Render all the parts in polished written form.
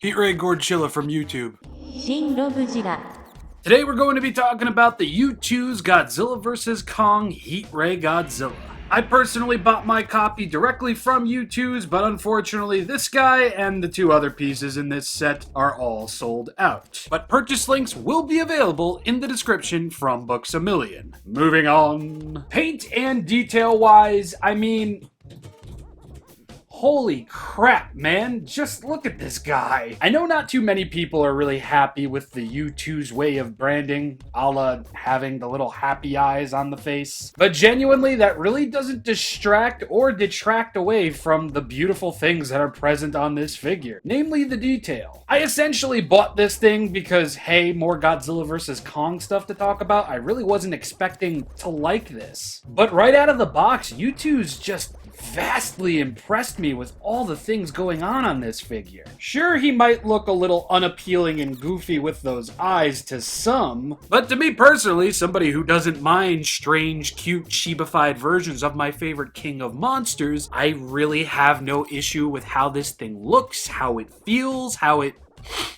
RAAY Godzilla from YouTube. ShinRobjira. Today we're going to be talking about the YouTooz Godzilla vs. Kong RAAY Godzilla. I personally bought my copy directly from YouTooz, but unfortunately this guy and the two other pieces in this set are all sold out. But purchase links will be available in the description from Books A Million. Moving on. Paint and detail wise, I mean, holy crap, man. Just look at this guy. I know not too many people are really happy with the YouTooz way of branding, a la having the little happy eyes on the face. But genuinely, that really doesn't distract or detract away from the beautiful things that are present on this figure, namely the detail. I essentially bought this thing because, hey, more Godzilla vs. Kong stuff to talk about. I really wasn't expecting to like this. But right out of the box, YouTooz just vastly impressed me with all the things going on this figure. Sure, he might look a little unappealing and goofy with those eyes to some, but to me personally, somebody who doesn't mind strange, cute, Shiba-fied versions of my favorite king of monsters, I really have no issue with how this thing looks, how it feels, how it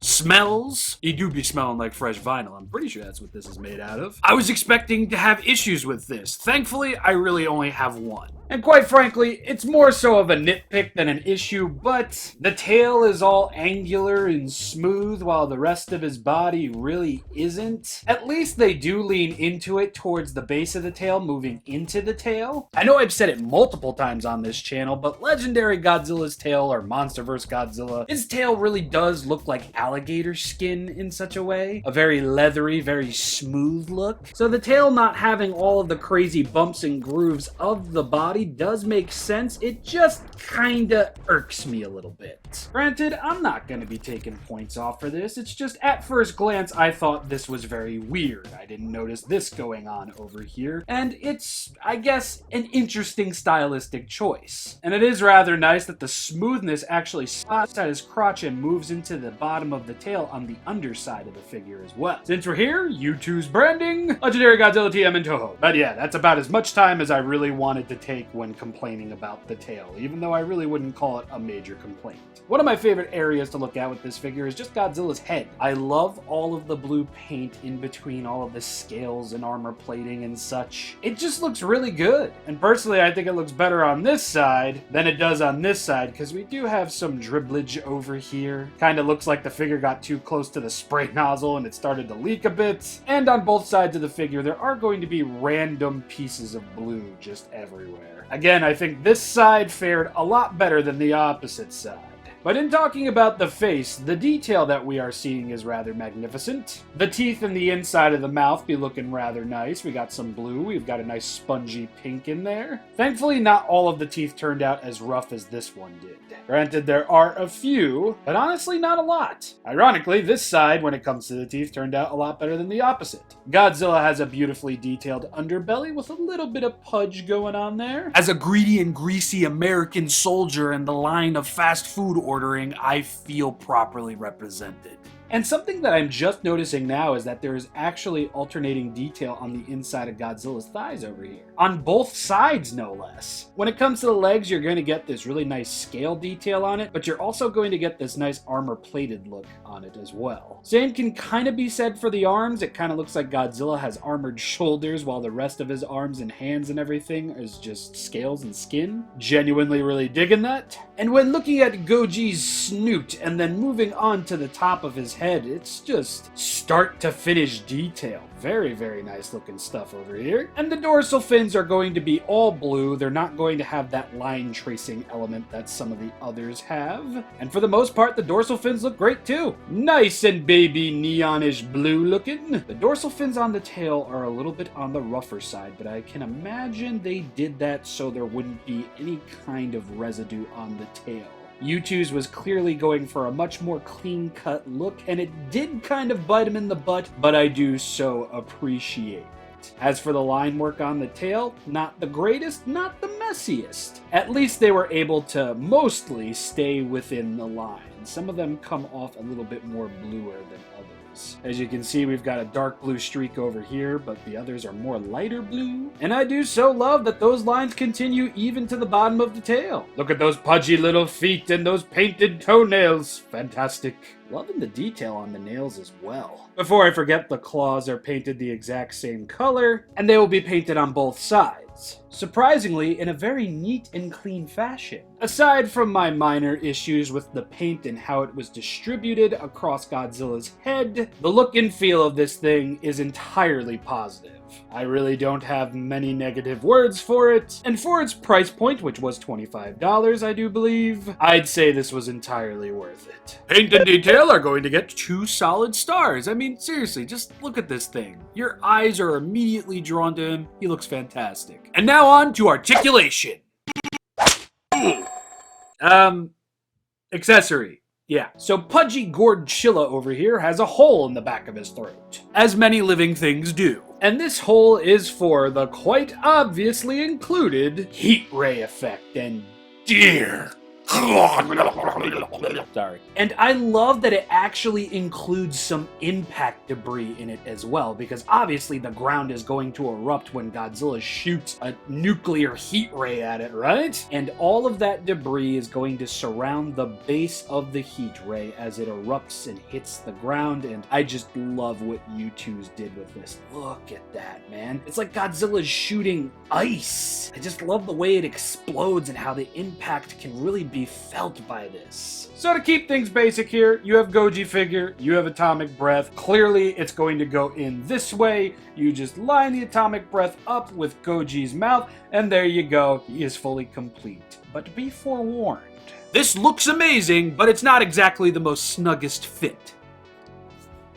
smells. You do be smelling like fresh vinyl. I'm pretty sure that's what this is made out of. I was expecting to have issues with this. Thankfully, I really only have one. And quite frankly, it's more so of a nitpick than an issue, but the tail is all angular and smooth while the rest of his body really isn't. At least they do lean into it towards the base of the tail, moving into the tail. I know I've said it multiple times on this channel, but Legendary Godzilla's tail, or Monsterverse Godzilla, his tail really does look like alligator skin in such a way. A very leathery, very smooth look. So the tail not having all of the crazy bumps and grooves of the body does make sense. It just kinda irks me a little bit. Granted, I'm not gonna be taking points off for this. It's just at first glance, I thought this was very weird. I didn't notice this going on over here. And it's, I guess, an interesting stylistic choice. And it is rather nice that the smoothness actually stops at his crotch and moves into the bottom of the tail on the underside of the figure as well. Since we're here, YouTooz branding, Legendary Godzilla TM and Toho. But yeah, that's about as much time as I really wanted to take when complaining about the tail, even though I really wouldn't call it a major complaint. One of my favorite areas to look at with this figure is just Godzilla's head. I love all of the blue paint in between all of the scales and armor plating and such. It just looks really good. And personally, I think it looks better on this side than it does on this side, because we do have some dribblage over here. Kind of looks like the figure got too close to the spray nozzle and it started to leak a bit. And on both sides of the figure, there are going to be random pieces of blue just everywhere. Again, I think this side fared a lot better than the opposite side. But in talking about the face, the detail that we are seeing is rather magnificent. The teeth and the inside of the mouth be looking rather nice. We got some blue, we've got a nice spongy pink in there. Thankfully, not all of the teeth turned out as rough as this one did. Granted, there are a few, but honestly not a lot. Ironically, this side, when it comes to the teeth, turned out a lot better than the opposite. Godzilla has a beautifully detailed underbelly with a little bit of pudge going on there. As a greedy and greasy American soldier in the line of fast food ordering, I feel properly represented. And something that I'm just noticing now is that there is actually alternating detail on the inside of Godzilla's thighs over here. On both sides, no less. When it comes to the legs, you're going to get this really nice scale detail on it, but you're also going to get this nice armor-plated look on it as well. Same can kind of be said for the arms. It kind of looks like Godzilla has armored shoulders while the rest of his arms and hands and everything is just scales and skin. Genuinely really digging that. And when looking at Goji's snoot and then moving on to the top of his head, it's just start to finish detail. Very, very nice looking stuff over here. And the dorsal fins are going to be all blue. They're not going to have that line tracing element that some of the others have. And for the most part, the dorsal fins look great too. Nice and baby neonish blue looking. The dorsal fins on the tail are a little bit on the rougher side, but I can imagine they did that so there wouldn't be any kind of residue on the tail. YouTooz was clearly going for a much more clean-cut look, and it did kind of bite him in the butt, but I do so appreciate it. As for the line work on the tail, not the greatest, not the messiest. At least they were able to mostly stay within the line. Some of them come off a little bit more bluer than others. colors. As you can see, we've got a dark blue streak over here, but the others are more lighter blue. And I do so love that those lines continue even to the bottom of the tail. Look at those pudgy little feet and those painted toenails. Fantastic. Loving the detail on the nails as well. Before I forget, the claws are painted the exact same color, and they will be painted on both sides. Surprisingly, in a very neat and clean fashion. Aside from my minor issues with the paint and how it was distributed across Godzilla's head, the look and feel of this thing is entirely positive. I really don't have many negative words for it, and for its price point, which was $25, I do believe, I'd say this was entirely worth it. Paint and detail are going to get 2 solid stars. I mean, seriously, just look at this thing. Your eyes are immediately drawn to him. He looks fantastic. And now on to articulation. Accessory. Yeah, so pudgy Godzilla over here has a hole in the back of his throat, as many living things do. And this hole is for the quite obviously included heat ray effect, and dear sorry. And I love that it actually includes some impact debris in it as well, because obviously the ground is going to erupt when Godzilla shoots a nuclear heat ray at it, right? And all of that debris is going to surround the base of the heat ray as it erupts and hits the ground, and I just love what YouTooz did with this. Look at that, man. It's like Godzilla's shooting ice. I just love the way it explodes and how the impact can really be felt by this. So to keep things basic here, you have Goji figure, you have atomic breath. Clearly it's going to go in this way. You just line the atomic breath up with Goji's mouth, and there you go. He is fully complete. But be forewarned, this looks amazing, but it's not exactly the most snuggest fit,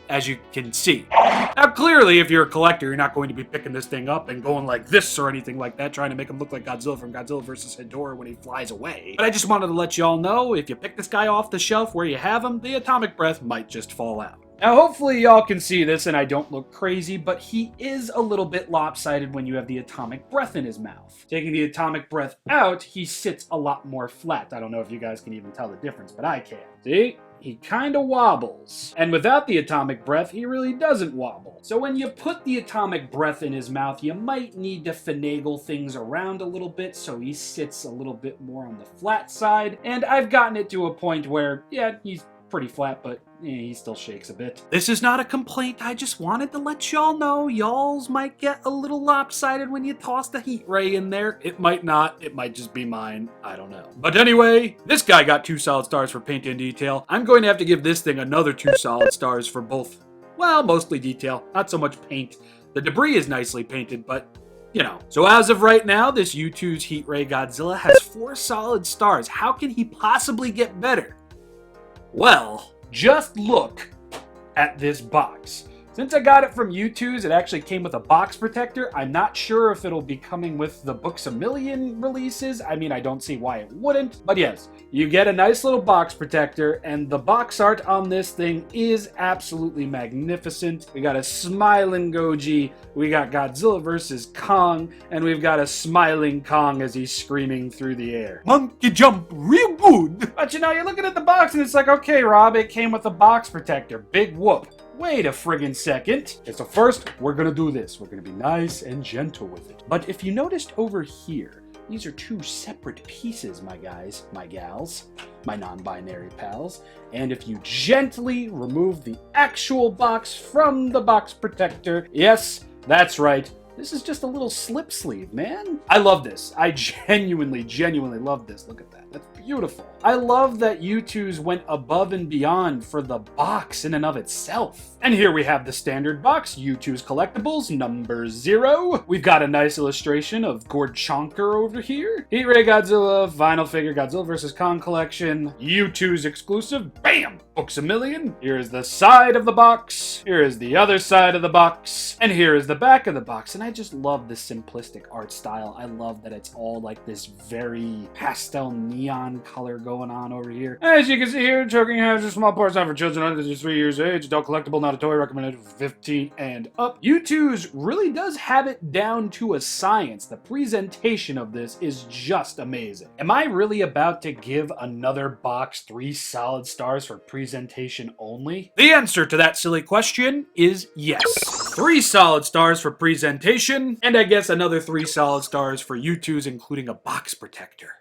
as you can see. Now clearly, if you're a collector, you're not going to be picking this thing up and going like this or anything like that, trying to make him look like Godzilla from Godzilla vs. Hedorah when he flies away. But I just wanted to let y'all know, if you pick this guy off the shelf where you have him, the atomic breath might just fall out. Now hopefully y'all can see this and I don't look crazy, but he is a little bit lopsided when you have the atomic breath in his mouth. Taking the atomic breath out, he sits a lot more flat. I don't know if you guys can even tell the difference, but I can. See? He kinda wobbles. And without the atomic breath, he really doesn't wobble. So when you put the atomic breath in his mouth, you might need to finagle things around a little bit so he sits a little bit more on the flat side. And I've gotten it to a point where, yeah, he's pretty flat, but he still shakes a bit. This is not a complaint, I just wanted to let y'all know y'alls might get a little lopsided when you toss the heat ray in there. It might not, it might just be mine, I don't know. But anyway, this guy got 2 solid stars for paint and detail. I'm going to have to give this thing another 2 solid stars for both, well, mostly detail, not so much paint. The debris is nicely painted, but you know. So as of right now, this YouTooz Heat Ray Godzilla has 4 solid stars. How can he possibly get better? Well, just look at this box. Since I got it from YouTooz, it actually came with a box protector. I'm not sure if it'll be coming with the Books A Million releases. I mean, I don't see why it wouldn't. But yes, you get a nice little box protector, and the box art on this thing is absolutely magnificent. We got a smiling Goji, we got Godzilla vs. Kong, and we've got a smiling Kong as he's screaming through the air. Monkey jump real good! But you know, you're looking at the box and it's like, okay, Rob, it came with a box protector. Big whoop. Wait a friggin' second. Okay, so first, we're gonna do this. We're gonna be nice and gentle with it. But if you noticed over here, these are 2 separate pieces, my guys, my gals, my non-binary pals. And if you gently remove the actual box from the box protector, yes, that's right, this is just a little slip sleeve, man. I love this. I genuinely love this. Look at that. That's beautiful. I love that YouTooz went above and beyond for the box in and of itself. And here we have the standard box, YouTooz Collectibles number 0. We've got a nice illustration of Gorchonker over here. Heat Ray Godzilla, vinyl figure Godzilla vs. Kong collection, YouTooz exclusive, BAM! Books A Million. Here is the side of the box. Here is the other side of the box. And here is the back of the box. And I I just love this simplistic art style. I love that it's all like this very pastel neon color going on over here. As you can see here, choking has a small parts not for children under 3 years of age. Adult collectible, not a toy, recommended for 15 and up. YouTooz really does have it down to a science. The presentation of this is just amazing. Am I really about to give another box 3 solid stars for presentation only? The answer to that silly question is yes. 3 solid stars for presentation, and I guess another 3 solid stars for YouTooz, including a box protector.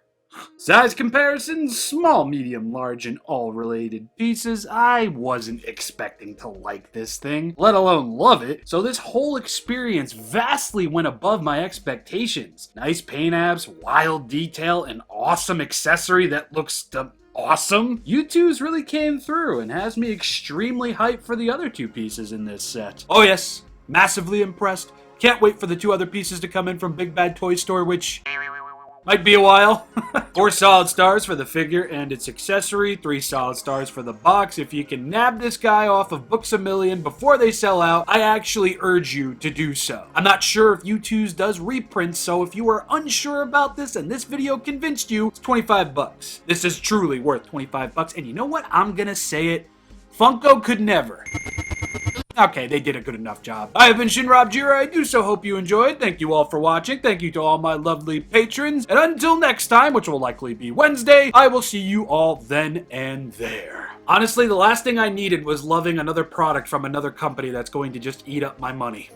Size comparisons, small, medium, large, and all related pieces. I wasn't expecting to like this thing, let alone love it, so this whole experience vastly went above my expectations. Nice paint apps, wild detail, an awesome accessory that looks awesome. YouTooz really came through and has me extremely hyped for the other 2 pieces in this set. Oh yes, massively impressed. Can't wait for the 2 other pieces to come in from Big Bad Toy Store, which might be a while. 4 solid stars for the figure and its accessory. 3 solid stars for the box. If you can nab this guy off of Books A Million before they sell out, I actually urge you to do so. I'm not sure if YouTooz does reprints, so if you are unsure about this and this video convinced you, it's 25 bucks. This is truly worth 25 bucks. And you know what? I'm gonna say it. Funko could never. Okay, they did a good enough job. I have been ShinRobjira. I do so hope you enjoyed. Thank you all for watching. Thank you to all my lovely patrons. And until next time, which will likely be Wednesday, I will see you all then and there. Honestly, the last thing I needed was loving another product from another company that's going to just eat up my money.